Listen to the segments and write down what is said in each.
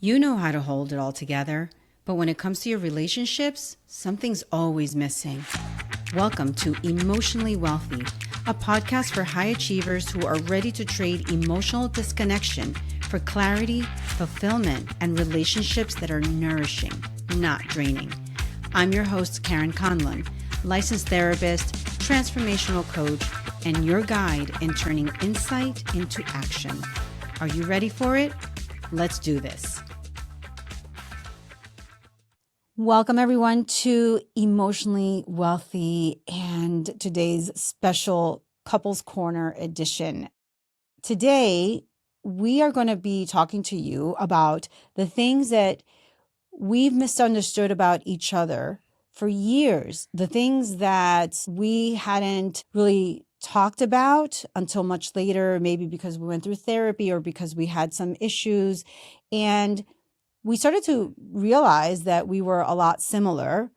You know how to hold it all together, but when it comes to your relationships, something's always missing. Welcome to Emotionally Wealthy, a podcast for high achievers who are ready to trade emotional disconnection for clarity, fulfillment, and relationships that are nourishing, not draining. I'm your host, Jonathan Conlon, licensed therapist, transformational coach, and your guide in turning insight into action. Are you ready for it? Let's do this. Welcome, everyone, to Emotionally Wealthy and today's special Couples Corner edition. Today, we are going to be talking to you about the things that we've misunderstood about each other for years, the things that we hadn't really talked about until much later, maybe because we went through therapy or because we had some issues. And we started to realize that we were a lot similar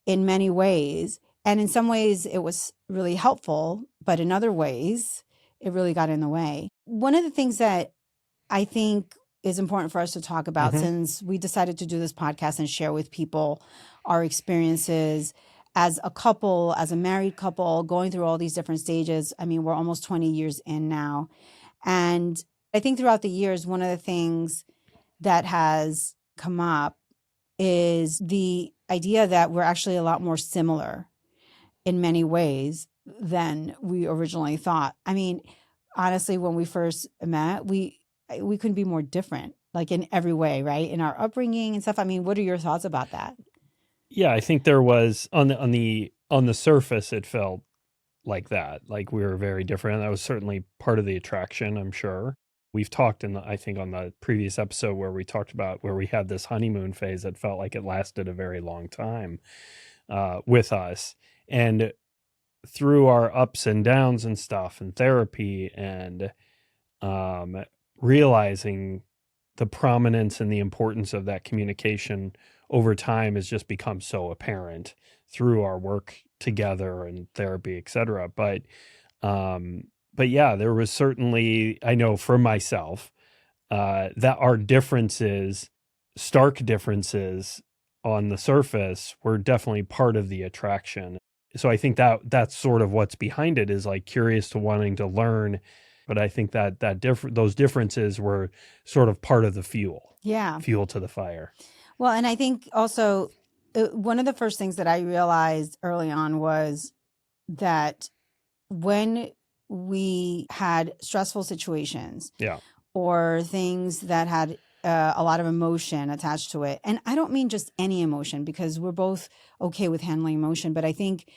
in many ways. And in some ways, it was really helpful, but in other ways, it really got in the way. One of the things that I think is important for us to talk about, since we decided to do this podcast and share with people our experiences as a couple, as a married couple, going through all these different stages. I mean, we're almost 20 years in now. And I think throughout the years, one of the things that has come up is the idea that we're actually a lot more similar in many ways than we originally thought. I mean, honestly, when we first met, we couldn't be more different, like in every way, right? In our upbringing and stuff. I mean, what are your thoughts about that? Yeah, I think there was on the surface, it felt like that, like we were very different. That was certainly part of the attraction, I'm sure. We've talked I think on the previous episode where we talked about where we had this honeymoon phase that felt like it lasted a very long time with us. And through our ups and downs and stuff and therapy and realizing the prominence and the importance of that communication over time has just become so apparent through our work together and therapy, et cetera. But yeah, there was certainly, I know for myself, that our differences, stark differences on the surface were definitely part of the attraction. So I think that that's sort of what's behind it, is like curious to wanting to learn. But I think that those differences were sort of part of the fuel to the fire. Well, and I think also one of the first things that I realized early on was that when we had stressful situations or things that had a lot of emotion attached to it, and I don't mean just any emotion, because we're both okay with handling emotion, but I think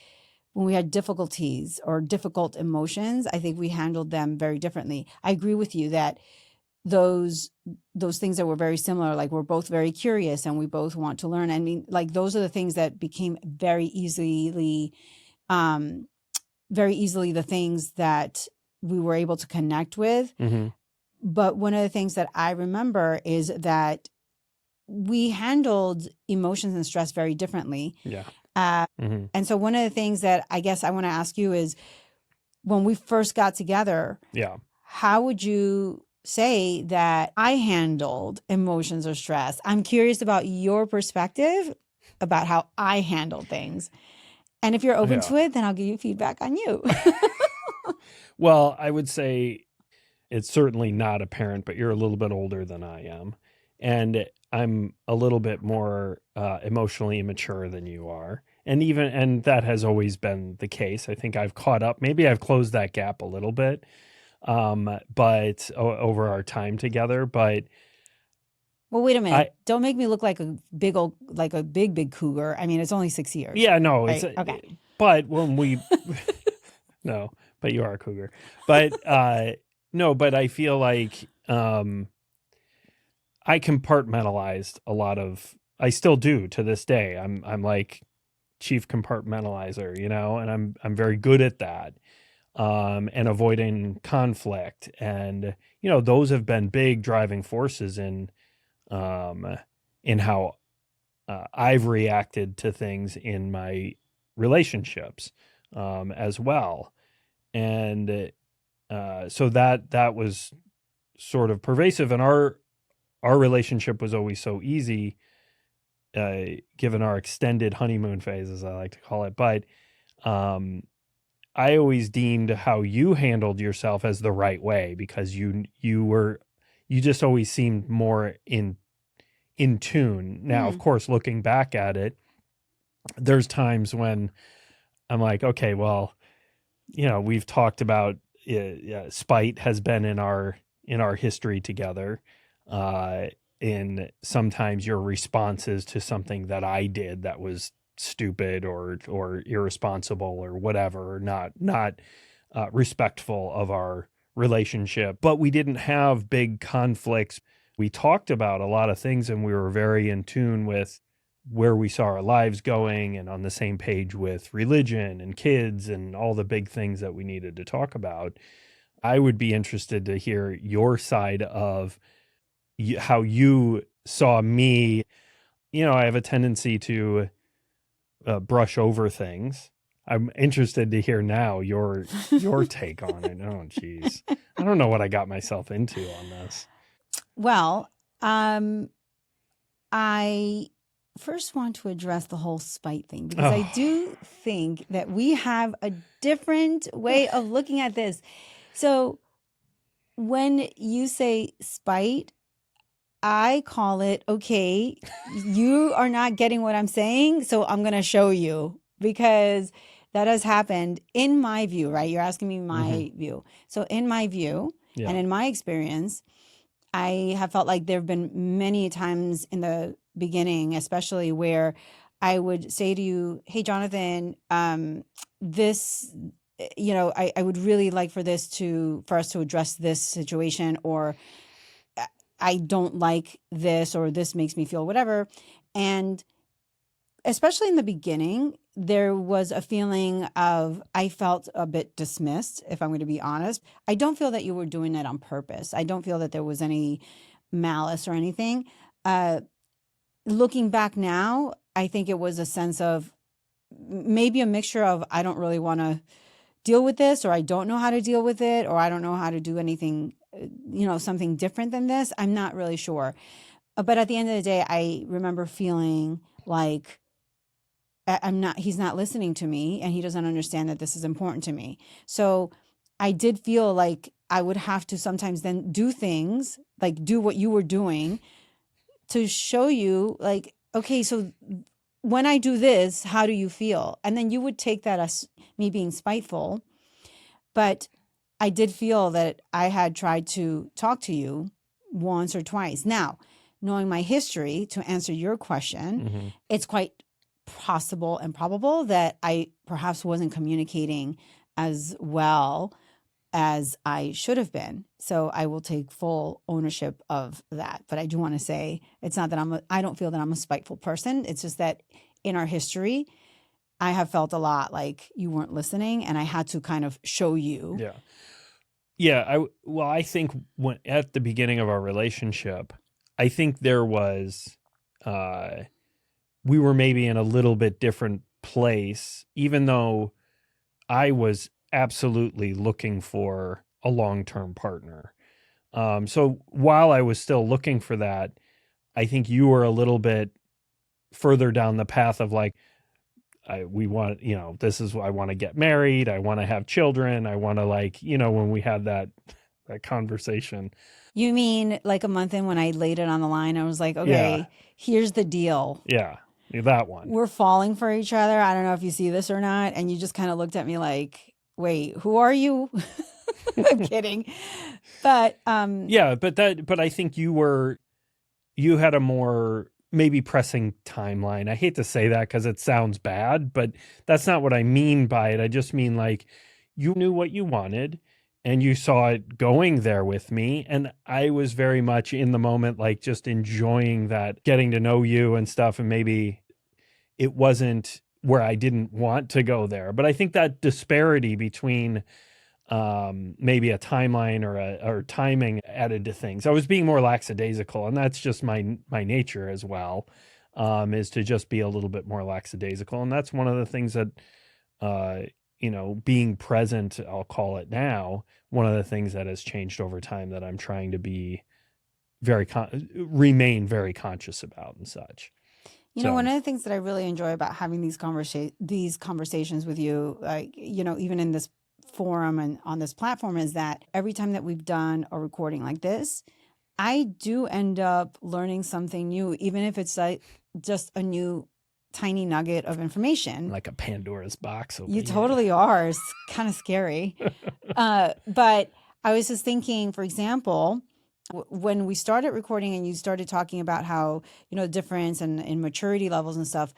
when we had difficulties or difficult emotions, I think we handled them very differently. I agree with you that those things that were very similar, like we're both very curious and we both want to learn. I mean, like those are the things that became very easily the things that we were able to connect with. But one of the things that I remember is that we handled emotions and stress very differently. And so one of the things that I guess I want to ask you is, when we first got together, how would you say that I handled emotions or stress? I'm curious about your perspective about how I handled things. And if you're open to it, then I'll give you feedback on you. Well, I would say it's certainly not apparent, but you're a little bit older than I am. And I'm a little bit more emotionally immature than you are. And that has always been the case. I think I've caught up. Maybe I've closed that gap a little bit, but over our time together. But well, wait a minute. Don't make me look like a big cougar. I mean, it's only 6 years. Yeah, no, right? Okay. But when we, no, but you are a cougar. But no, but I feel like I compartmentalized a lot of. I still do to this day. I'm like chief compartmentalizer, and I'm very good at that, and avoiding conflict, and those have been big driving forces in how I've reacted to things in my relationships as well, and so that was sort of pervasive, and our relationship was always so easy, given our extended honeymoon phase, as I like to call it. But um, I always deemed how you handled yourself as the right way, because you just always seemed more in tune. Now, of course, looking back at it, there's times when I'm like, okay, well, we've talked about spite has been in our history together. And sometimes your responses to something that I did that was stupid or irresponsible or whatever, or not respectful of our relationship. But we didn't have big conflicts. We talked about a lot of things, and we were very in tune with where we saw our lives going, and on the same page with religion and kids and all the big things that we needed to talk about. I would be interested to hear your side of how you saw me. I have a tendency to brush over things. I'm interested to hear now your take on it. Oh, geez. I don't know what I got myself into on this. Well, I first want to address the whole spite thing, because I do think that we have a different way of looking at this. So when you say spite, I call it, okay, you are not getting what I'm saying, so I'm going to show you, because that has happened in my view, right? You're asking me my view. So in my view, and in my experience, I have felt like there have been many times in the beginning, especially, where I would say to you, hey, Jonathan, this, I would really like for us to address this situation, or I don't like this, or this makes me feel whatever. And especially in the beginning, there was a feeling of, I felt a bit dismissed, if I'm going to be honest. I don't feel that you were doing it on purpose. I don't feel that there was any malice or anything. Looking back now, I think it was a sense of maybe a mixture of, I don't really want to deal with this, or I don't know how to deal with it, or I don't know how to do anything, something different than this. I'm not really sure. But at the end of the day, I remember feeling like he's not listening to me, and he doesn't understand that this is important to me. So I did feel like I would have to sometimes then do things, like do what you were doing, to show you, like, okay, so when I do this, how do you feel? And then you would take that as me being spiteful. But I did feel that I had tried to talk to you once or twice. Now, knowing my history, to answer your question, it's quite possible and probable that I perhaps wasn't communicating as well as I should have been. So I will take full ownership of that. But I do want to say, it's not that I don't feel that I'm a spiteful person. It's just that in our history, I have felt a lot like you weren't listening, and I had to kind of show you. Yeah. Yeah. I think at the beginning of our relationship, I think there was, we were maybe in a little bit different place, even though I was absolutely looking for a long-term partner. So while I was still looking for that, I think you were a little bit further down the path of like, we want, this is, I want to get married. I want to have children. I want to, like, when we had that conversation. You mean like a month in, when I laid it on the line, I was like, okay, here's the deal. Yeah. That one. We're falling for each other. I don't know if you see this or not. And you just kind of looked at me like, wait, who are you? I'm kidding. But but I think you had a more maybe pressing timeline. I hate to say that because it sounds bad, but that's not what I mean by it. I just mean, like, you knew what you wanted and you saw it going there with me. And I was very much in the moment, like, just enjoying that, getting to know you and stuff. And maybe it wasn't where I didn't want to go there. But I think that disparity between maybe a timeline or timing added to things. I was being more lackadaisical, and that's just my nature as well, is to just be a little bit more lackadaisical. And that's one of the things that, being present, I'll call it now, one of the things that has changed over time that I'm trying to be remain very conscious about and such. You know, So one of the things that I really enjoy about having these conversations with you, like, you know, even in this forum and on this platform, is that every time that we've done a recording like this, I do end up learning something new, even if it's like just a new tiny nugget of information. like a Pandora's box You open. totally are. It's kind of scary. But I was just thinking, for example, when we started recording and you started talking about how, you know, the difference and in maturity levels and stuff,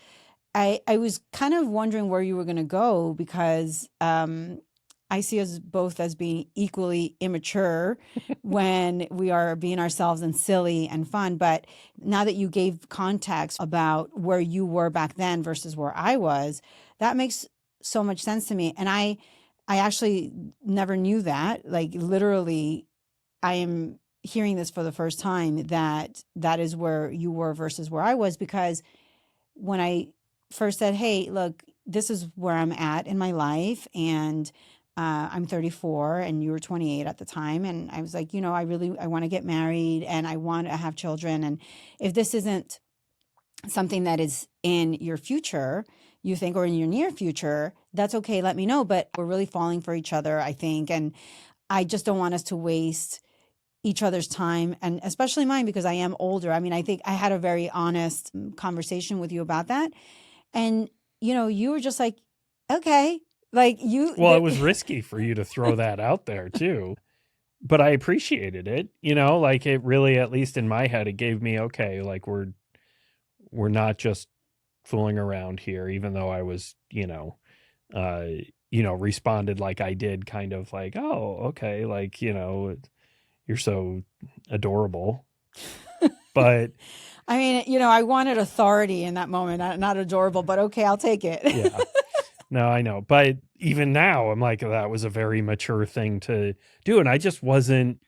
I was kind of wondering where you were going to go because I see us both as being equally immature when we are being ourselves and silly and fun. But now that you gave context about where you were back then versus where I was, that makes so much sense to me. And I actually never knew that. Like literally, I am hearing this for the first time that that is where you were versus where I was, because when I first said, "Hey, look, this is where I'm at in my life," and I'm 34, and you were 28 at the time, and I was like, you know, I want to get married, and I want to have children, and if this isn't something that is in your future, you think, or in your near future, that's okay. Let me know. But we're really falling for each other, I think, and I just don't want us to waste each other's time, and especially mine because I am older. I mean, I think I had a very honest conversation with you about that. And, you know, you were just like, okay, like well, it was risky for you to throw that out there too, but I appreciated it. You know, like it really, at least in my head, it gave me, okay, like we're not just fooling around here, even though I was, responded like I did, kind of like, oh, okay, like, you're so adorable. But I mean, you know, I wanted authority in that moment, not adorable, but okay, I'll take it. yeah, no, I know. But even now, I'm like, that was a very mature thing to do. And I just wasn't,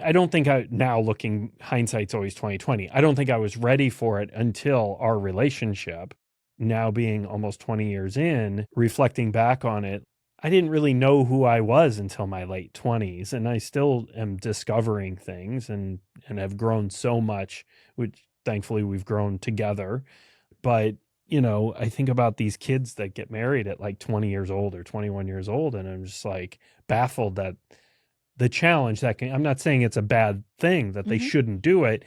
I don't think now looking, hindsight's always 2020. I don't think I was ready for it until our relationship, now being almost 20 years in, reflecting back on it. I didn't really know who I was until my late 20s, and I still am discovering things and have grown so much, which thankfully we've grown together. But, I think about these kids that get married at like 20 years old or 21 years old, and I'm just like baffled that the challenge I'm not saying it's a bad thing that they Mhm. shouldn't do it,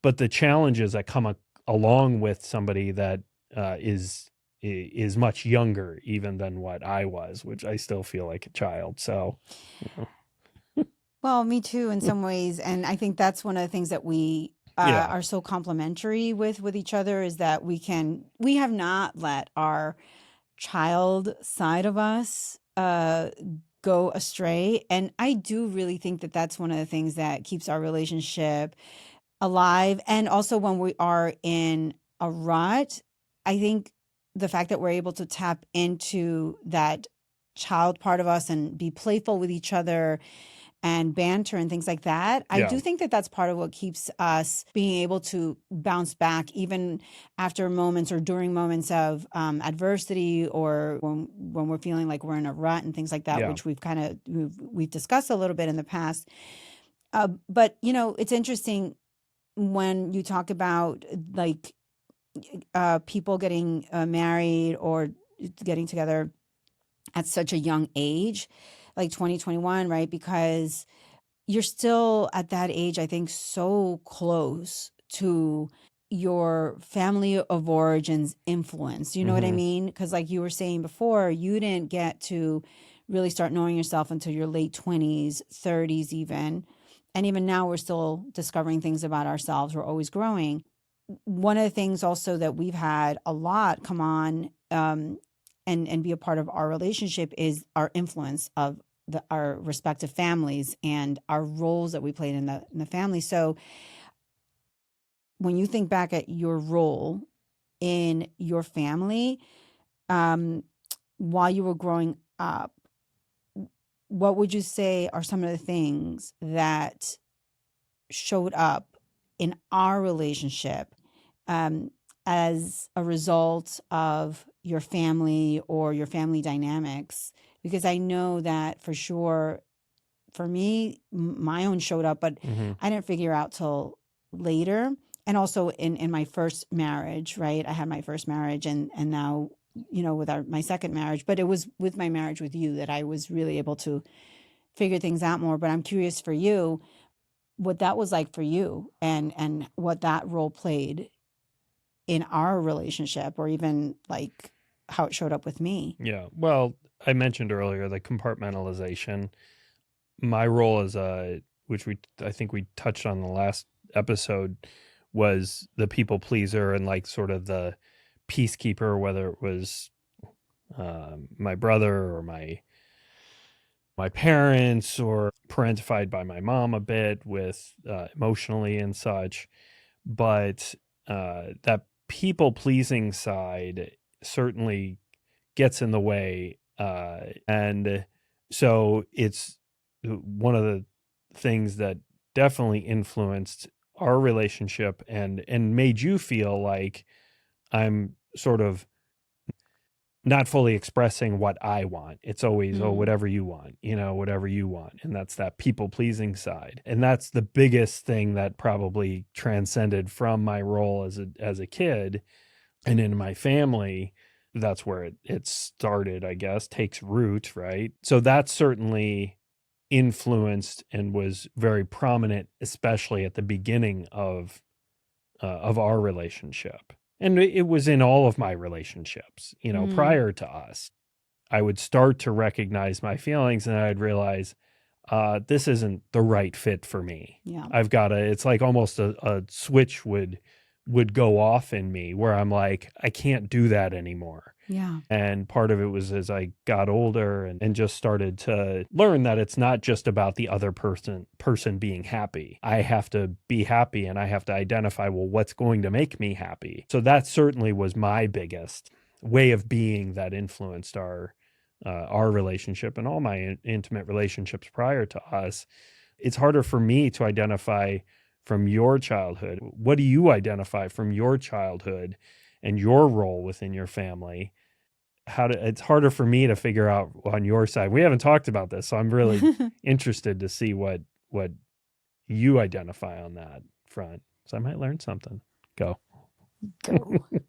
but the challenges that come along with somebody that is much younger even than what I was, which I still feel like a child. So, Well, me too, in some ways, and I think that's one of the things that we yeah, are so complementary with each other is that we have not let our child side of us go astray, and I do really think that that's one of the things that keeps our relationship alive. And also when we are in a rut, I think the fact that we're able to tap into that child part of us and be playful with each other and banter and things like that, I yeah, do think that that's part of what keeps us being able to bounce back even after moments or during moments of adversity, or when we're feeling like we're in a rut and things like that, yeah, which we've discussed a little bit in the past. But you know, it's interesting when you talk about like people getting married or getting together at such a young age, like 2021, right? Because you're still at that age, I think, so close to your family of origin's influence. You know what I hmm, mean? Because, like you were saying before, you didn't get to really start knowing yourself until your late 20s, 30s, even. And even now, we're still discovering things about ourselves. We're always growing. One of the things also that we've had a lot come on and be a part of our relationship is our influence of our respective families and our roles that we played in the family. So when you think back at your role in your family, um, while you were growing up, what would you say are some of the things that showed up in our relationship um, as a result of your family or your family dynamics? Because I know that for sure for me, my own showed up, but Hmm. I didn't figure out till later. And also in my first marriage, right? I had my first marriage, and now, with my second marriage, but it was with my marriage with you that I was really able to figure things out more. But I'm curious for you, what that was like for you, and what that role played in our relationship, or even like how it showed up with me. Yeah. Well, I mentioned earlier the compartmentalization. My role as which I think we touched on the last episode, was the people pleaser and like sort of the peacekeeper, whether it was my brother or my parents, or parentified by my mom a bit with emotionally and such. But that people pleasing side certainly gets in the way. And so it's one of the things that definitely influenced our relationship and made you feel like I'm sort of not fully expressing what I want. It's always, oh, Mm. whatever you want, whatever you want. And that's that people pleasing side. And that's the biggest thing that probably transcended from my role as a kid and in my family. That's where it started, I guess, takes root, right? So that's certainly influenced and was very prominent, especially at the beginning of our relationship. And it was in all of my relationships, Mm. prior to us. I would start to recognize my feelings, and I'd realize this isn't the right fit for me. Yeah. It's like almost a switch would go off in me where I'm like, I can't do that anymore. Yeah. And part of it was as I got older and just started to learn that it's not just about the other person being happy. I have to be happy, and I have to identify, well, what's going to make me happy? So that certainly was my biggest way of being that influenced our relationship and all my intimate relationships prior to us. It's harder for me to identify from your childhood. What do you identify from your childhood and your role within your family? It's harder for me to figure out on your side. We haven't talked about this, so I'm really interested to see what you identify on that front. So I might learn something. Go.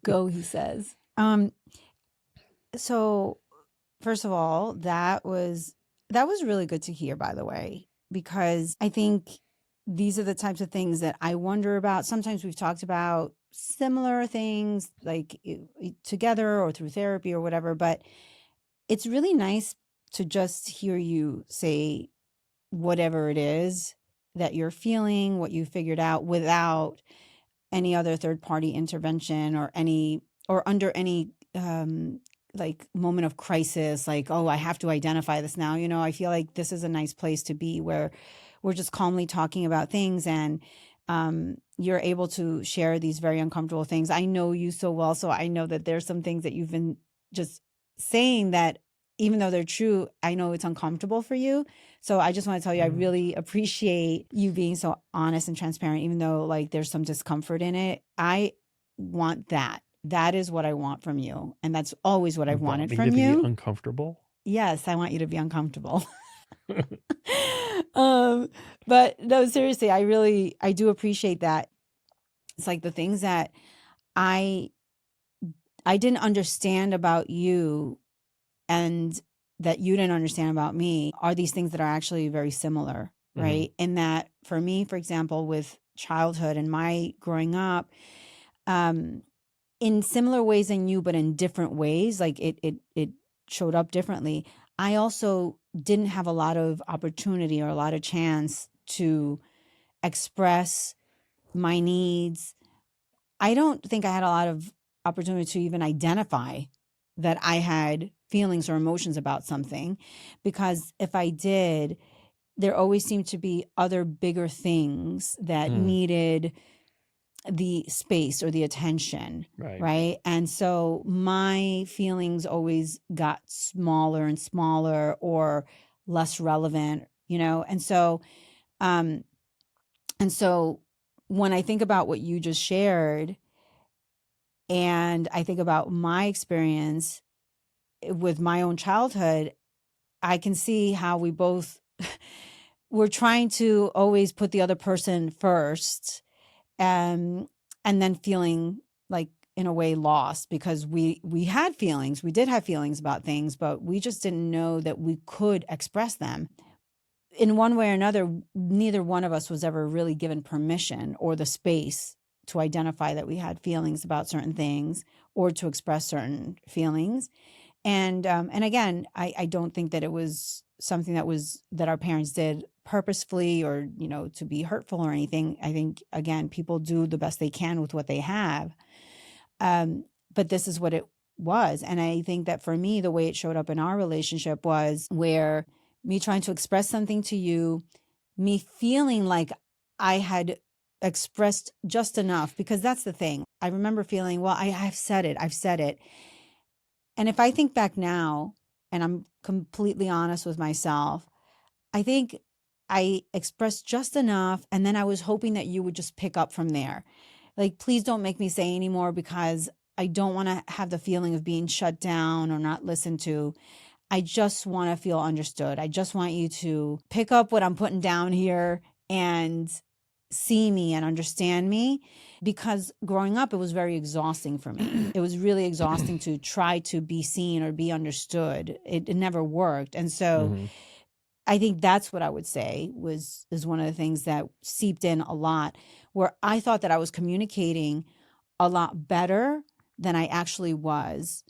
Go, he says. So first of all, that was really good to hear, by the way, because I think these are the types of things that I wonder about. Sometimes we've talked about similar things, like together or through therapy or whatever, but it's really nice to just hear you say whatever it is that you're feeling, what you figured out, without any other third party intervention, or under any like moment of crisis, like, oh, I have to identify this now. I feel like this is a nice place to be, where we're just calmly talking about things, and you're able to share these very uncomfortable things. I know you so well, so I know that there's some things that you've been just saying that, even though they're true, I know it's uncomfortable for you. So I just want to tell you, I really appreciate you being so honest and transparent, even though like there's some discomfort in it. I want that. That is what I want from you. And that's always what I've wanted from Be you. uncomfortable. Yes, I want you to be uncomfortable. But no, seriously, I do appreciate that. It's like the things that I didn't understand about you, and that you didn't understand about me, are these things that are actually very similar, right? In that, for me, for example, with childhood and my growing up, in similar ways than you, but in different ways, like it showed up differently. I also didn't have a lot of opportunity or a lot of chance to express my needs. I don't think I had a lot of opportunity to even identify that I had feelings or emotions about something, because if I did, there always seemed to be other bigger things that needed the space or the attention, right? And so my feelings always got smaller and smaller, or less relevant, and so when I think about what you just shared, and I think about my experience with my own childhood, I can see how we both we're trying to always put the other person first, and then feeling like in a way lost because we had feelings. We did have feelings about things, but we just didn't know that we could express them. In one way or another, neither one of us was ever really given permission or the space to identify that we had feelings about certain things or to express certain feelings. And again, I don't think that it was something that our parents did purposefully or, to be hurtful or anything. I think, again, people do the best they can with what they have. But this is what it was. And I think that for me, the way it showed up in our relationship was where me trying to express something to you, me feeling like I had expressed just enough, because that's the thing. I remember feeling, well, I've said it. And if I think back now, and I'm completely honest with myself, I think I expressed just enough. And then I was hoping that you would just pick up from there. Like, please don't make me say anymore because I don't want to have the feeling of being shut down or not listened to. I just want to feel understood. I just want you to pick up what I'm putting down here and see me and understand me, because growing up, it was very exhausting for me. It was really exhausting to try to be seen or be understood. It never worked. And so Mm-hmm. I think that's what I would say is one of the things that seeped in a lot, where I thought that I was communicating a lot better than I actually was.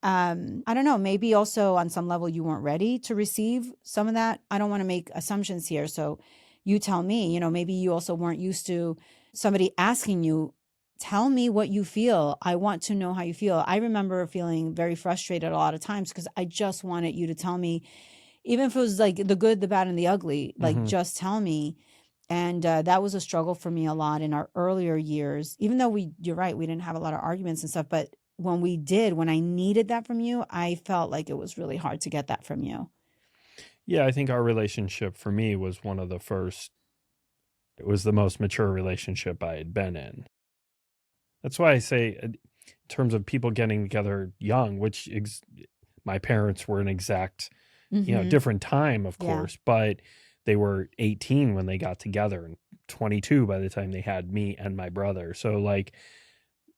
I don't know, maybe also on some level you weren't ready to receive some of that. I don't want to make assumptions here. So you tell me, maybe you also weren't used to somebody asking you, tell me what you feel. I want to know how you feel. I remember feeling very frustrated a lot of times because I just wanted you to tell me, even if it was like the good, the bad, and the ugly, like Mm-hmm. just tell me. And that was a struggle for me a lot in our earlier years, even though you're right, we didn't have a lot of arguments and stuff. But when I needed that from you, I felt like it was really hard to get that from you. Yeah, I think our relationship for me was one of the first, it was the most mature relationship I had been in. That's why I say, in terms of people getting together young, which my parents were an exact, Mm-hmm. different time, of Yeah. course, but they were 18 when they got together and 22 by the time they had me and my brother. So, like,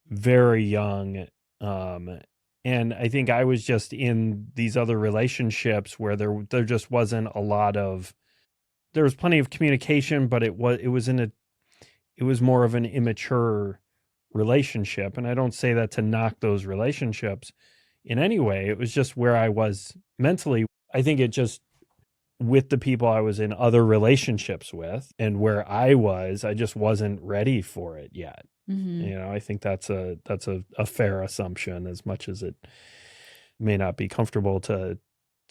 very young. Um, and I think I was just in these other relationships where there just wasn't a lot of, there was plenty of communication, but it was more of an immature relationship. And I don't say that to knock those relationships in any way. It was just where I was mentally. I think it just, with the people I was in other relationships with and where I just wasn't ready for it yet. Mm-hmm. I think that's a fair assumption, as much as it may not be comfortable to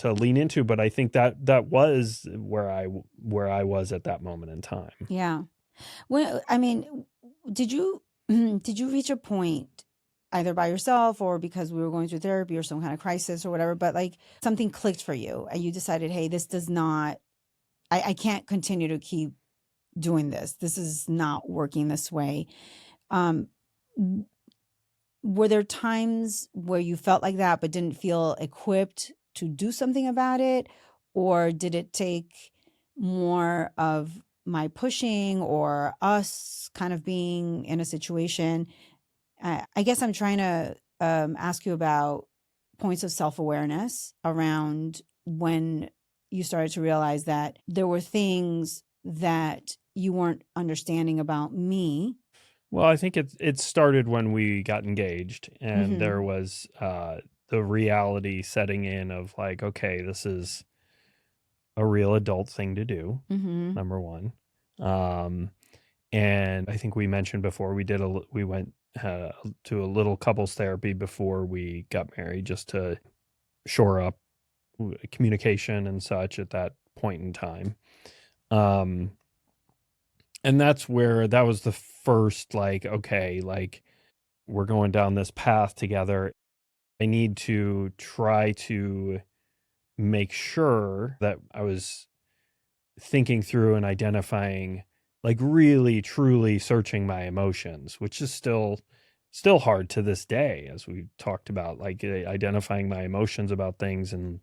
lean into. But I think that was where I was at that moment in time. Yeah. Well, I mean, did you did you reach a point either by yourself or because we were going through therapy or some kind of crisis or whatever, but like something clicked for you and you decided, hey, this does not, I can't continue to keep doing this. This is not working this way. Um, w- were there times where you felt like that but didn't feel equipped to do something about it? Or did it take more of my pushing or us kind of being in a situation? I guess I'm trying to ask you about points of self awareness around when you started to realize that there were things that you weren't understanding about me. Well, I think it started when we got engaged, and Mm-hmm. there was the reality setting in of, like, okay, this is a real adult thing to do. Mm-hmm. Number one. Um, and I think we mentioned before, we went to a little couples therapy before we got married, just to shore up communication and such at that point in time. Um, and that was the first, like, okay, like, we're going down this path together. I need to try to make sure that I was thinking through and identifying, like, really truly searching my emotions, which is still hard to this day, as we talked about, like, identifying my emotions about things, and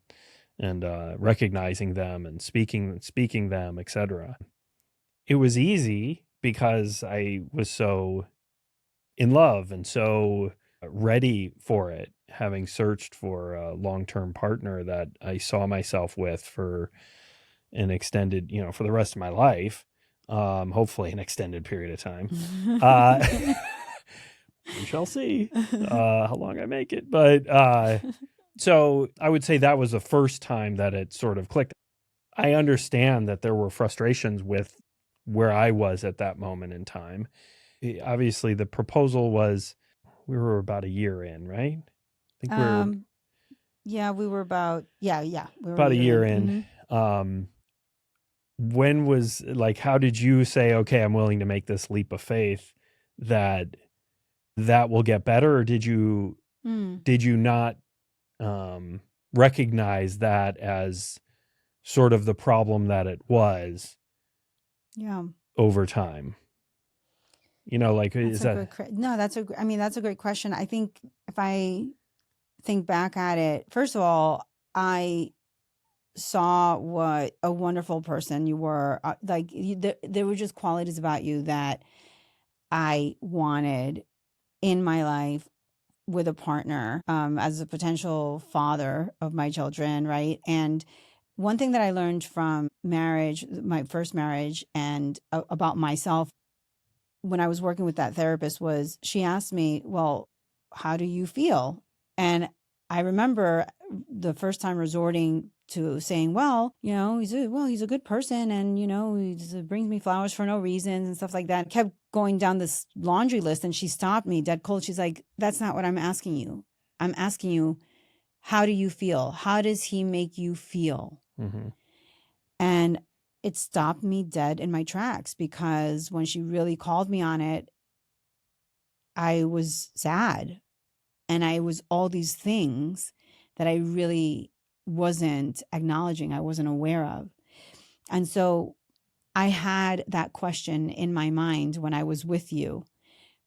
and recognizing them and speaking them, etc. It was easy because I was so in love and so ready for it, having searched for a long-term partner that I saw myself with for an extended, for the rest of my life, hopefully an extended period of time. We shall see how long I make it. But so I would say that was the first time that it sort of clicked. I understand that there were frustrations with where I was at that moment in time. Obviously, the proposal was, we were about a year in, right? I think we were Yeah, we were about, we were about a year in. in. When was, like, how did you say, okay, I'm willing to make this leap of faith that will get better? Or did you not recognize that as sort of the problem that it was over time? Like, is that... No, that's a great question. I think if I think back at it, first of all, I saw what a wonderful person you were. There were just qualities about you that I wanted in my life with a partner, as a potential father of my children, right? And one thing that I learned from marriage, my first marriage, and about myself when I was working with that therapist was she asked me, well, how do you feel? And I remember the first time resorting to saying, well, he's a good person, and he brings me flowers for no reason and stuff like that. I kept going down this laundry list, and she stopped me dead cold. She's like, that's not what I'm asking you. I'm asking you, how do you feel? How does he make you feel? Mm-hmm. And it stopped me dead in my tracks, because when she really called me on it, I was sad. And I was all these things that I really wasn't acknowledging, I wasn't aware of. And so I had that question in my mind when I was with you.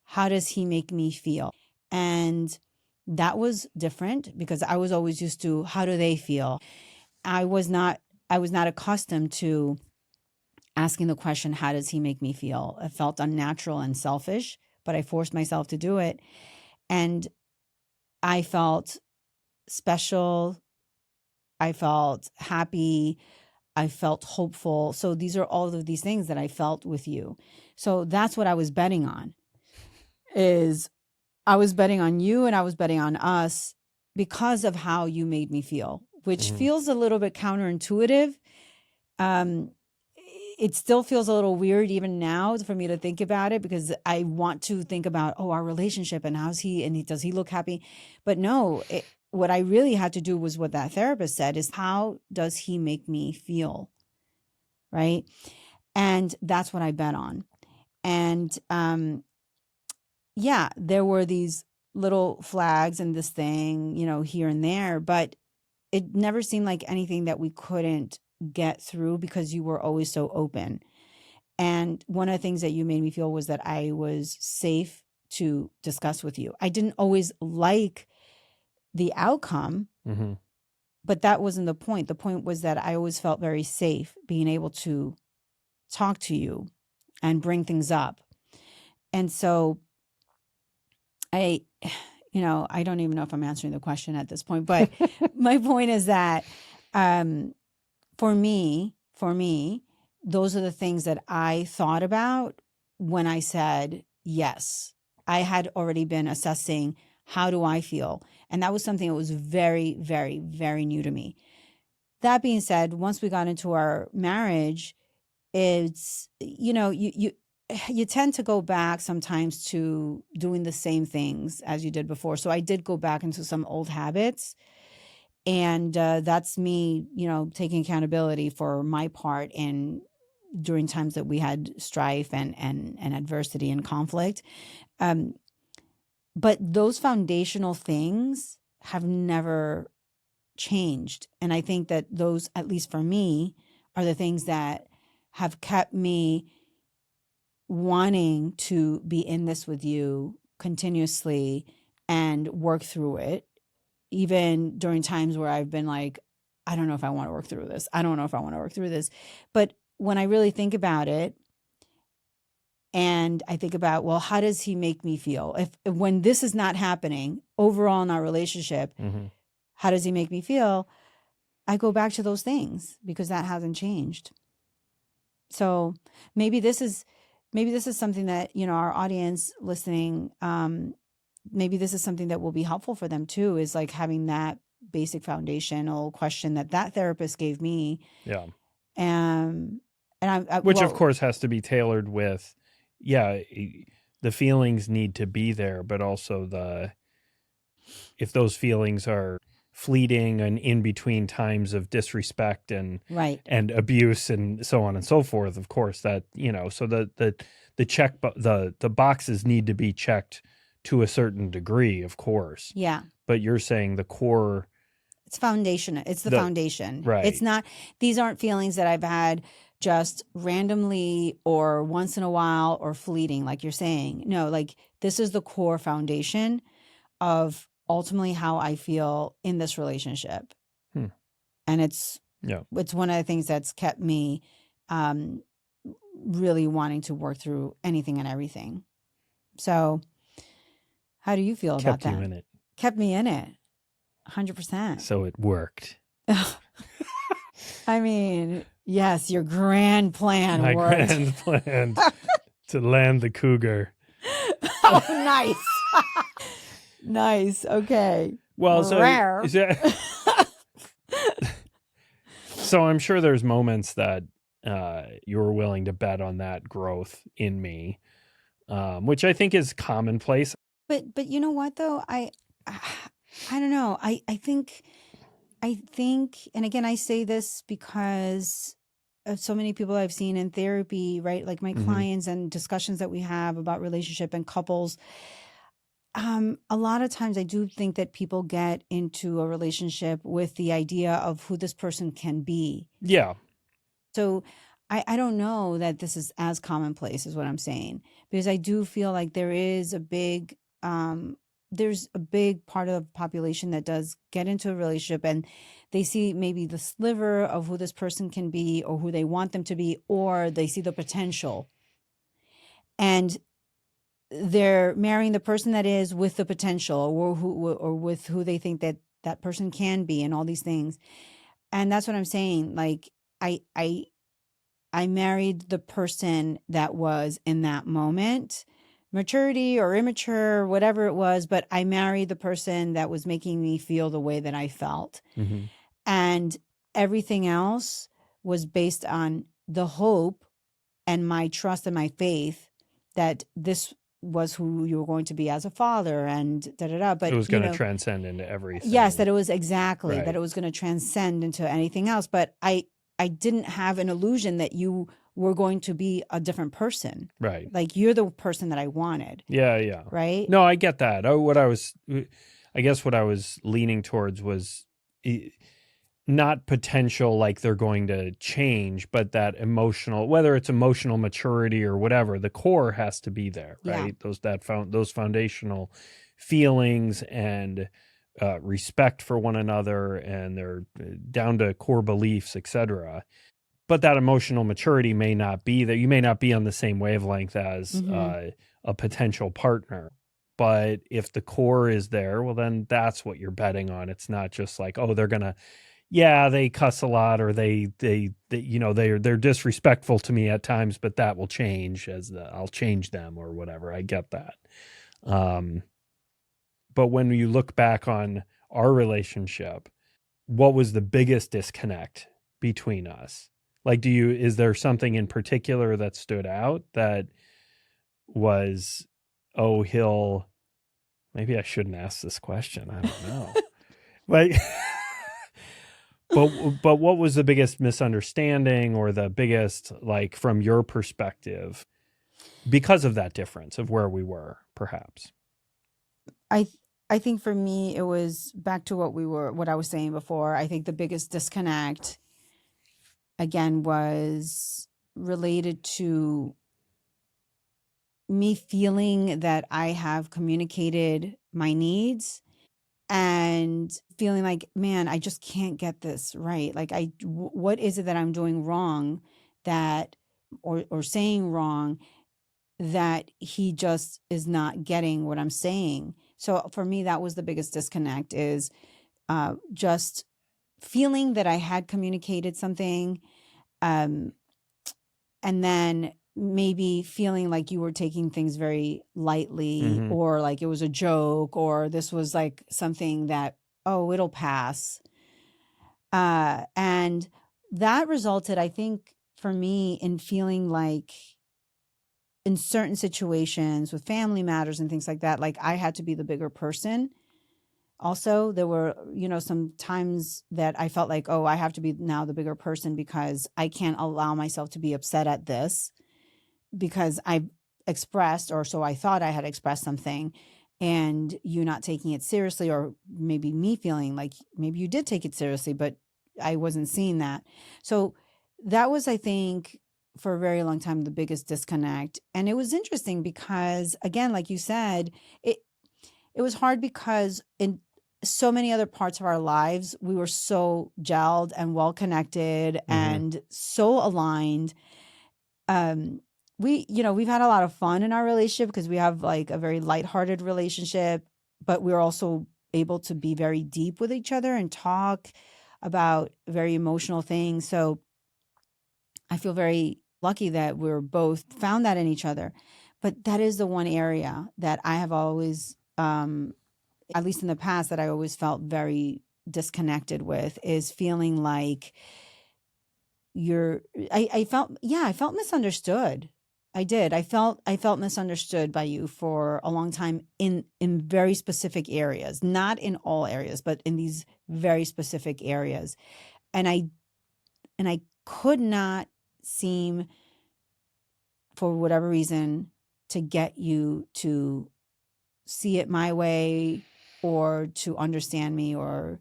How does he make me feel? And that was different, because I was always used to, how do they feel? I was not accustomed to asking the question, how does he make me feel? It felt unnatural and selfish, but I forced myself to do it. And I felt special. I felt happy. I felt hopeful. So these are all of these things that I felt with you. So that's what I was betting on, is I was betting on you, and I was betting on us because of how you made me feel, which feels a little bit counterintuitive. It still feels a little weird even now for me to think about it, because I want to think about, our relationship and does he look happy? But no, what I really had to do was what that therapist said, is how does he make me feel? Right. And that's what I bet on. And, there were these little flags and this thing, here and there, but it never seemed like anything that we couldn't get through, because you were always so open. And one of the things that you made me feel was that I was safe to discuss with you. I didn't always like the outcome, but that wasn't the point. The point was that I always felt very safe being able to talk to you and bring things up. And so I don't even know if I'm answering the question at this point, but my point is that, for me, those are the things that I thought about when I said yes. I had already been assessing, how do I feel? And that was something that was very, very, very new to me. That being said, once we got into our marriage, it's, you tend to go back sometimes to doing the same things as you did before. So I did go back into some old habits. And that's me, taking accountability for my part during times that we had strife and adversity and conflict. But those foundational things have never changed. And I think that those, at least for me, are the things that have kept me wanting to be in this with you continuously and work through it, even during times where I've been like, I don't know if I want to work through this. I don't know if I want to work through this. But when I really think about it, and I think about, well, how does he make me feel? If when this is not happening overall in our relationship, Mm-hmm. how does he make me feel? I go back to those things because that hasn't changed. So maybe this is something that, our audience listening, maybe this is something that will be helpful for them too, is like having that basic foundational question that therapist gave me. Yeah. And Which of course has to be tailored with, the feelings need to be there, but also if those feelings are fleeting and in between times of disrespect and right. and abuse and so on and so forth, of course, that, so the boxes need to be checked to a certain degree, of course. Yeah. But you're saying the core, it's foundation. It's the foundation. Right. It's not, these aren't feelings that I've had just randomly or once in a while or fleeting, like you're saying. No, like this is the core foundation of ultimately how I feel in this relationship. And it's one of the things that's kept me really wanting to work through anything and everything. So how do you feel about that? Kept you in it. Kept me in it. 100%. So it worked. I mean, yes, your grand plan My worked. grand plan to land the cougar. Oh, nice. Nice. Okay. Well, rare. So I'm sure there's moments that you were willing to bet on that growth in me, which I think is commonplace. But you know what though? I don't know. I think, and again, I say this because of so many people I've seen in therapy, right? Like my clients and discussions that we have about relationship and couples. A lot of times I do think that people get into a relationship with the idea of who this person can be. Yeah. So I don't know that this is as commonplace is what I'm saying, because I do feel like there is a big, there's a big part of the population that does get into a relationship and they see maybe the sliver of who this person can be or who they want them to be, or they see the potential. And they're marrying the person that is with the potential or with who they think that person can be and all these things. And that's what I'm saying. Like I married the person that was in that moment, maturity or immature, whatever it was, but I married the person that was making me feel the way that I felt. Mm-hmm. And everything else was based on the hope and my trust and my faith that this was who you were going to be as a father and but it was going to transcend into everything. Yes, that it was exactly Right. that it was going to transcend into anything else. But I didn't have an illusion that you were going to be a different person. Right. Like you're the person that I wanted. Yeah. Yeah. Right. No, I get that. I guess what I was leaning towards was not potential, like they're going to change, but that emotional, whether it's emotional maturity or whatever, the core has to be there, right? Yeah. Those foundational feelings and respect for one another, and they're down to core beliefs, etc. But that emotional maturity may not be that you may not be on the same wavelength as a potential partner. But if the core is there, well, then that's what you're betting on. It's not just like, oh, they're gonna. Yeah, they cuss a lot, or they're disrespectful to me at times, but that will change I'll change them or whatever. I get that. But when you look back on our relationship, what was the biggest disconnect between us? Like, is there something in particular that stood out that was, maybe I shouldn't ask this question. I don't know. Like, But what was the biggest misunderstanding or the biggest, like, from your perspective, because of that difference of where we were, perhaps? I think for me, it was back to what I was saying before. I think the biggest disconnect, again, was related to me feeling that I have communicated my needs and feeling like, man, I just can't get this right. Like what is it that I'm doing wrong that, or saying wrong, that he just is not getting what I'm saying. So for me, that was the biggest disconnect, is just feeling that I had communicated something, um, and then maybe feeling like you were taking things very lightly, Mm-hmm. or like it was a joke, or this was like something that, oh, it'll pass. And that resulted, I think, for me, in feeling like in certain situations with family matters and things like that, like I had to be the bigger person. Also, there were, some times that I felt like, oh, I have to be now the bigger person because I can't allow myself to be upset at this, because I expressed, or so I thought I had expressed something, and you not taking it seriously, or maybe me feeling like maybe you did take it seriously, but I wasn't seeing that. So that was, I think, for a very long time, the biggest disconnect. And it was interesting because, again, like you said, it it was hard because in so many other parts of our lives, we were so gelled and well connected Mm-hmm. and so aligned. Um, we've had a lot of fun in our relationship because we have like a very lighthearted relationship, but we're also able to be very deep with each other and talk about very emotional things. So I feel very lucky that we're both found that in each other. But that is the one area that I have always, at least in the past, that I always felt very disconnected with, is feeling like you're I felt, yeah, I felt misunderstood. I did. I felt misunderstood by you for a long time in very specific areas, not in all areas, but in these very specific areas. And I could not seem, for whatever reason, to get you to see it my way, or to understand me, or,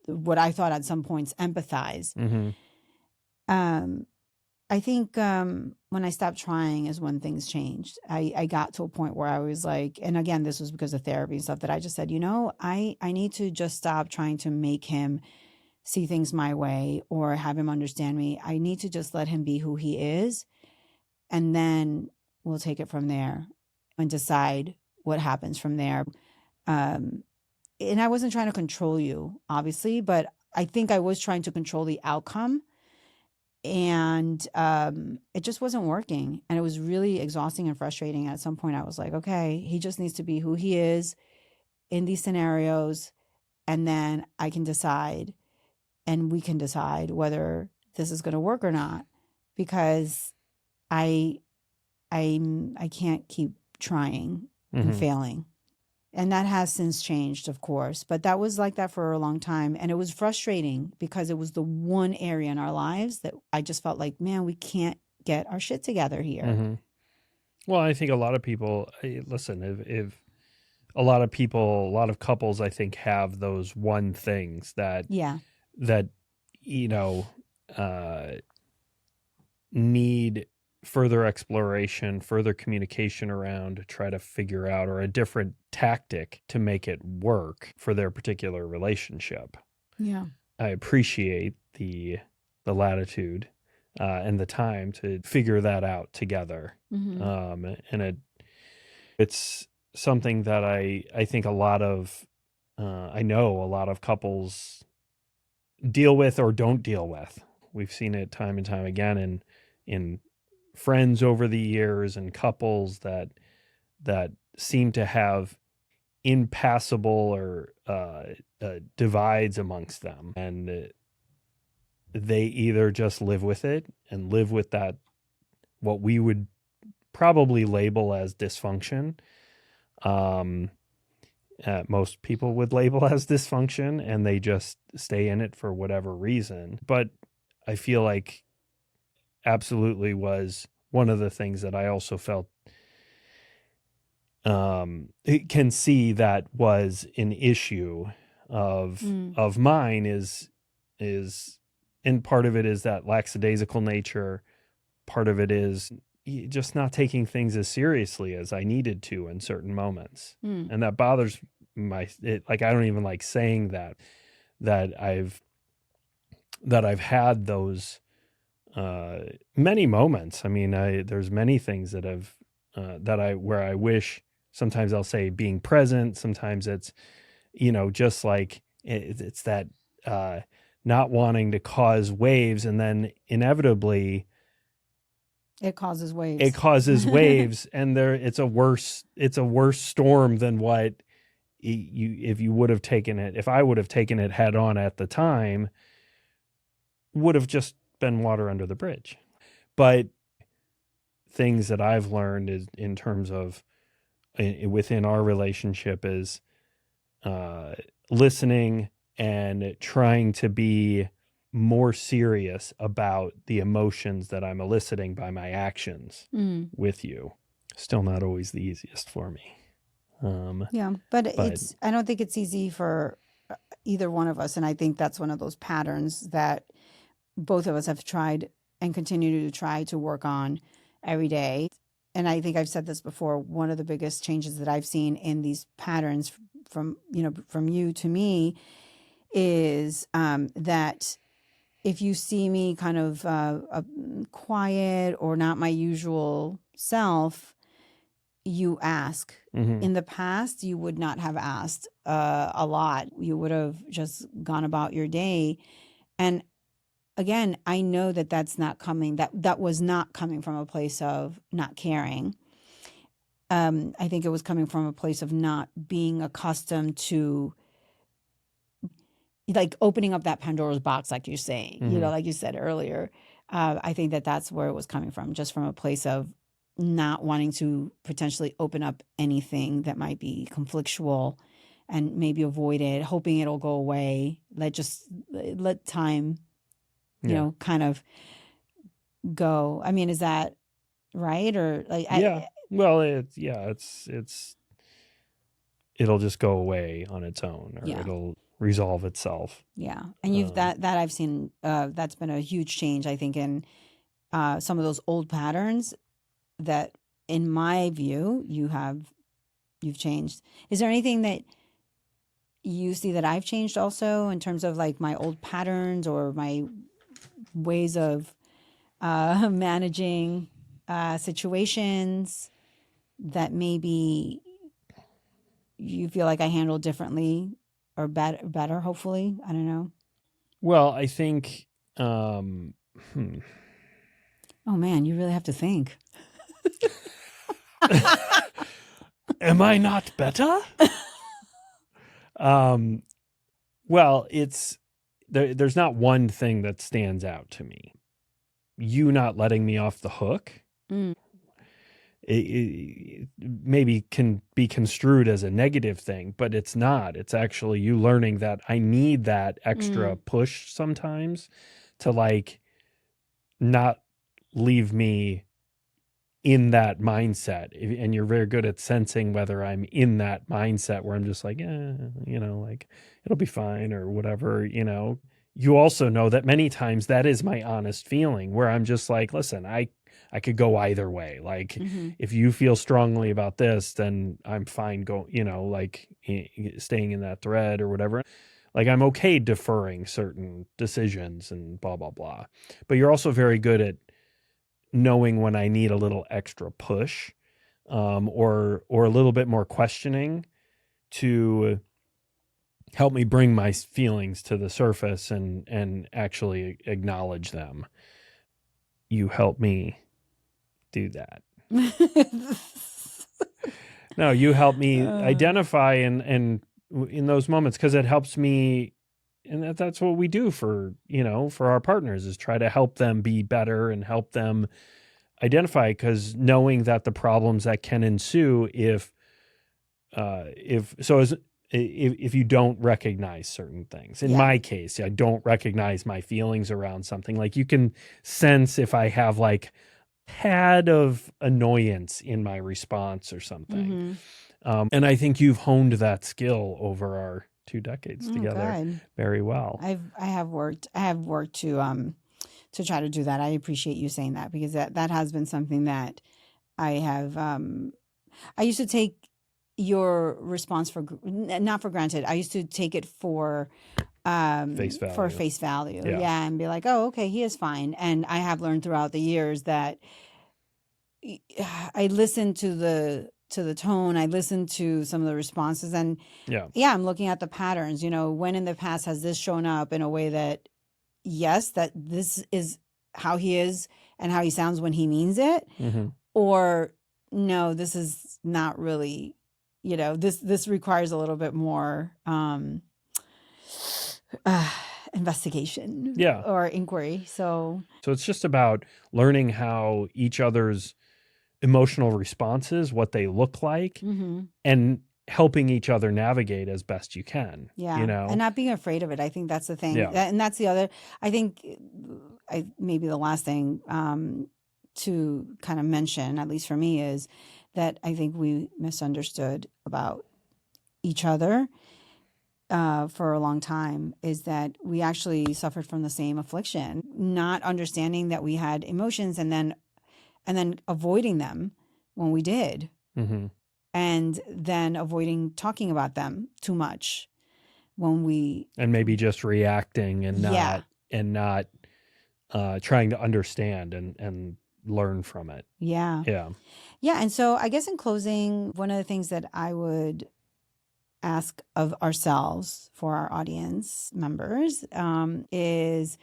what I thought at some points empathize. Mm-hmm. Um, I think when I stopped trying is when things changed. I got to a point where I was like, and again, this was because of therapy and stuff, that I just said, I need to just stop trying to make him see things my way or have him understand me. I need to just let him be who he is. And then we'll take it from there and decide what happens from there. Um, and I wasn't trying to control you, obviously, but I think I was trying to control the outcome. And it just wasn't working. And it was really exhausting and frustrating. At some point, I was like, okay, he just needs to be who he is in these scenarios. And then I can decide, and we can decide whether this is going to work or not, because I I can't keep trying and Mm-hmm. failing. And that has since changed, of course, but that was like that for a long time. And it was frustrating because it was the one area in our lives that I just felt like, man, we can't get our shit together here. Mm-hmm. Well, I think a lot of people listen. If a lot of couples, I think, have those one things Yeah. that you know uh, need further exploration, further communication around to try to figure out, or a different tactic to make it work for their particular relationship. Yeah. I appreciate the latitude and the time to figure that out together. Mm-hmm. And it's something that I think a lot of I know a lot of couples deal with or don't deal with. We've seen it time and time again in friends over the years, and couples that seem to have impassable or divides amongst them, and they either just live with it and live with that, what we would probably label as dysfunction. Um, most people would label as dysfunction, and they just stay in it for whatever reason. But I feel like absolutely was one of the things that I also felt it can see that was an issue Mm. of mine, and part of it is that lackadaisical nature. Part of it is just not taking things as seriously as I needed to in certain moments. Mm. And that bothers like, I don't even like saying that I've had those many moments. I mean, there's many things that have where I wish. Sometimes I'll say being present. Sometimes it's, just like it's that not wanting to cause waves, and then inevitably It causes waves. it causes waves, and it's a worse storm than what if I would have taken it head on at the time, would have just been water under the bridge. But things that I've learned is in terms of within our relationship is listening and trying to be more serious about the emotions that I'm eliciting by my actions with you. Still not always the easiest for me. Yeah, but I don't think it's easy for either one of us. And I think that's one of those patterns that both of us have tried and continue to try to work on every day. And I think I've said this before, one of the biggest changes that I've seen in these patterns from you to me is that if you see me kind of quiet or not my usual self, you ask. In the past, you would not have asked a lot. You would have just gone about your day. And again, I know that that's not coming, that was not coming from a place of not caring. I think it was coming from a place of not being accustomed to like opening up that Pandora's box, like you're saying, like you said earlier. I think that that's where it was coming from, just from a place of not wanting to potentially open up anything that might be conflictual and maybe avoid it, hoping it'll go away. Let time, kind of go. I mean, is that right? Or like, it'll just go away on its own, or it'll resolve itself. Yeah. And that I've seen, that's been a huge change, I think, in some of those old patterns that, in my view, you've changed. Is there anything that you see that I've changed also in terms of like my old patterns or my ways of managing situations that maybe you feel like I handle differently or better, hopefully? I don't know. Well, I think, oh man, you really have to think. Am I not better? Well, there's not one thing that stands out to me. You not letting me off the hook, it maybe can be construed as a negative thing, but it's not. It's actually you learning that I need that extra push sometimes to like not leave me in that mindset. And you're very good at sensing whether I'm in that mindset where I'm just like, like it'll be fine or whatever, You also know that many times that is my honest feeling where I'm just like, listen, I could go either way. Like if you feel strongly about this, then I'm fine staying in that thread or whatever. Like I'm okay deferring certain decisions and blah, blah, blah. But you're also very good at knowing when I need a little extra push or a little bit more questioning to help me bring my feelings to the surface and actually acknowledge them. You help me do that. No, you help me identify and in those moments, because it helps me. And that's what we do for our partners, is try to help them be better and help them identify, because knowing that the problems that can ensue if you don't recognize certain things. In my case, I don't recognize my feelings around something. Like you can sense if I have like tad of annoyance in my response or something. And I think you've honed that skill over our 2 decades together very well. I have worked to try to do that. I appreciate you saying that, because that has been something that I have I used to take your response not for granted. I used to take it for Face for value. face value. Yeah. Yeah, and be like, "Oh, okay, he is fine." And I have learned throughout the years that I listen to the tone, I listen to some of the responses, and Yeah. yeah, I'm looking at the patterns. When in the past has this shown up in a way that, yes, that this is how he is and how he sounds when he means it, hmm or no, this is not really, this requires a little bit more uh, investigation Yeah. or inquiry. So So it's just about learning how each other's emotional responses, what they look like, mhm. and helping each other navigate as best you can, Yeah, and not being afraid of it. I think that's the thing, Yeah. and that's the other. I think, maybe the last thing to kind of mention, at least for me, is that I think we misunderstood about each other for a long time. Is that we actually suffered from the same affliction, not understanding that we had emotions, and then avoiding them when we did, hmm and then avoiding talking about them too much when we. And maybe just reacting and Yeah. not trying to understand and learn from it. Yeah. Yeah. Yeah. And so I guess in closing, one of the things that I would ask of ourselves for our audience members is,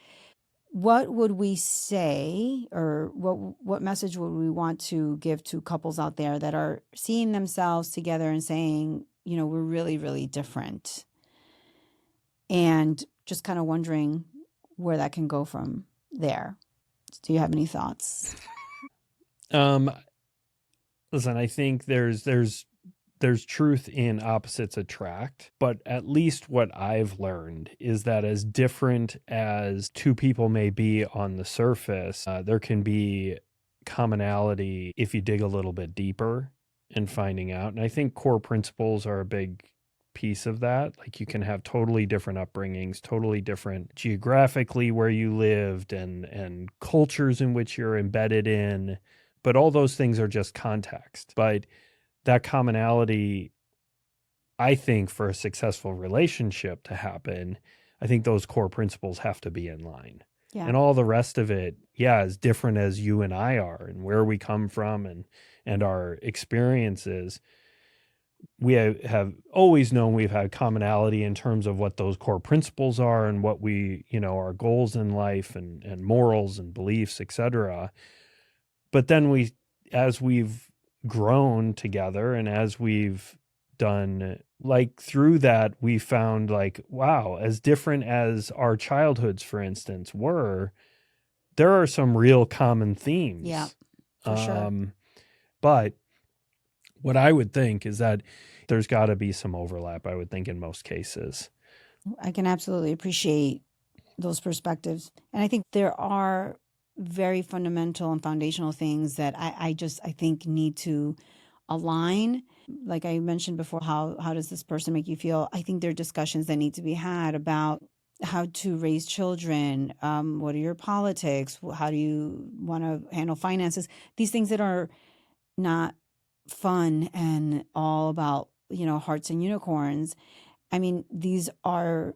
what would we say, or what message would we want to give to couples out there that are seeing themselves together and saying, we're really, really different, and just kind of wondering where that can go from there. Do you have any thoughts? Listen, I think there's truth in opposites attract, but at least what I've learned is that as different as two people may be on the surface, there can be commonality if you dig a little bit deeper in finding out. And I think core principles are a big piece of that. Like, you can have totally different upbringings, totally different geographically where you lived, and cultures in which you're embedded in, but all those things are just context. But that commonality, I think, for a successful relationship to happen, I think those core principles have to be in line. Yeah. And all the rest of it, as different as you and I are, and where we come from, and our experiences, we have always known we've had commonality in terms of what those core principles are, and what we, our goals in life, and morals and beliefs, etc. But then as we've grown together, and as we've done, like, through that, we found, like, wow, as different as our childhoods, for instance, were, there are some real common themes. Yeah, for sure. But what I would think is that there's got to be some overlap, I would think, in most cases. I can absolutely appreciate those perspectives. And I think there are very fundamental and foundational things that I think need to align. Like I mentioned before, how does this person make you feel? I think there are discussions that need to be had about how to raise children. What are your politics? How do you want to handle finances? These things that are not fun and all about, hearts and unicorns. I mean, these are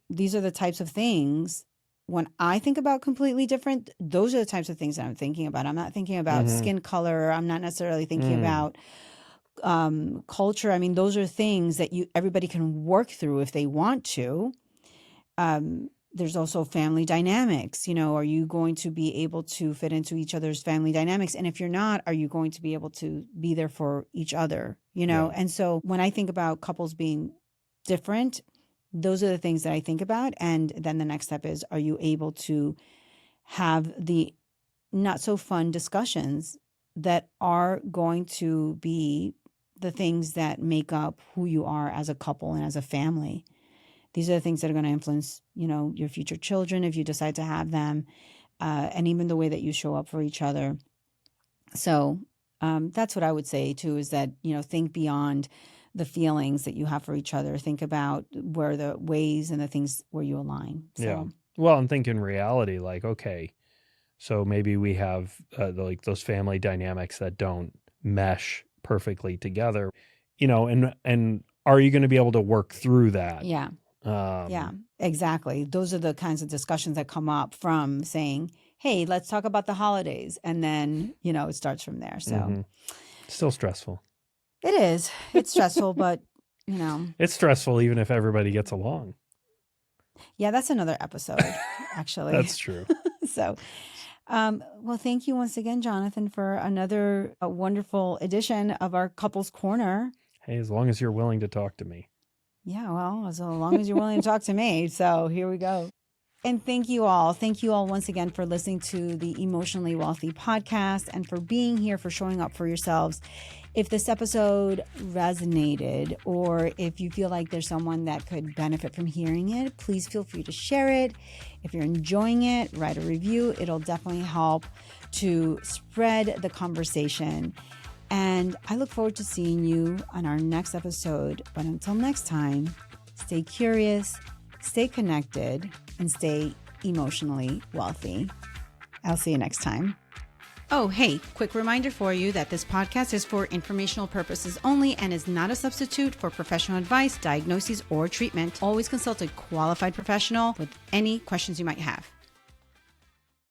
the types of things, when I think about completely different, those are the types of things that I'm thinking about. I'm not thinking about skin color. I'm not necessarily thinking about culture. I mean, those are things that everybody can work through if they want to. There's also family dynamics. Are you going to be able to fit into each other's family dynamics? And if you're not, are you going to be able to be there for each other? Yeah. And so when I think about couples being different, those are the things that I think about. And then the next step is, are you able to have the not so fun discussions that are going to be the things that make up who you are as a couple and as a family? These are the things that are going to influence, your future children, if you decide to have them, and even the way that you show up for each other. So that's what I would say too, is that, think beyond the feelings that you have for each other. Think about where the ways and the things where you align. So. Yeah. Well, and think in reality, like, okay, so maybe we have like those family dynamics that don't mesh perfectly together. and are you going to be able to work through that? Yeah. Yeah, exactly. Those are the kinds of discussions that come up from saying, hey, let's talk about the holidays. And then, it starts from there. So Still stressful. it is. It's stressful, but, It's stressful even if everybody gets along. Yeah, that's another episode, actually. That's true. So, well, thank you once again, Jonathan, for another wonderful edition of our Couples Corner. Hey, as long as you're willing to talk to me. Yeah, well, as long as you're willing to talk to me. So here we go. And thank you all. Thank you all once again for listening to the Emotionally Wealthy podcast and for being here, for showing up for yourselves. If this episode resonated, or if you feel like there's someone that could benefit from hearing it, please feel free to share it. If you're enjoying it, write a review. It'll definitely help to spread the conversation. And I look forward to seeing you on our next episode. But until next time, stay curious, stay connected, and stay emotionally wealthy. I'll see you next time. Oh, hey, quick reminder for you that this podcast is for informational purposes only and is not a substitute for professional advice, diagnoses, or treatment. Always consult a qualified professional with any questions you might have.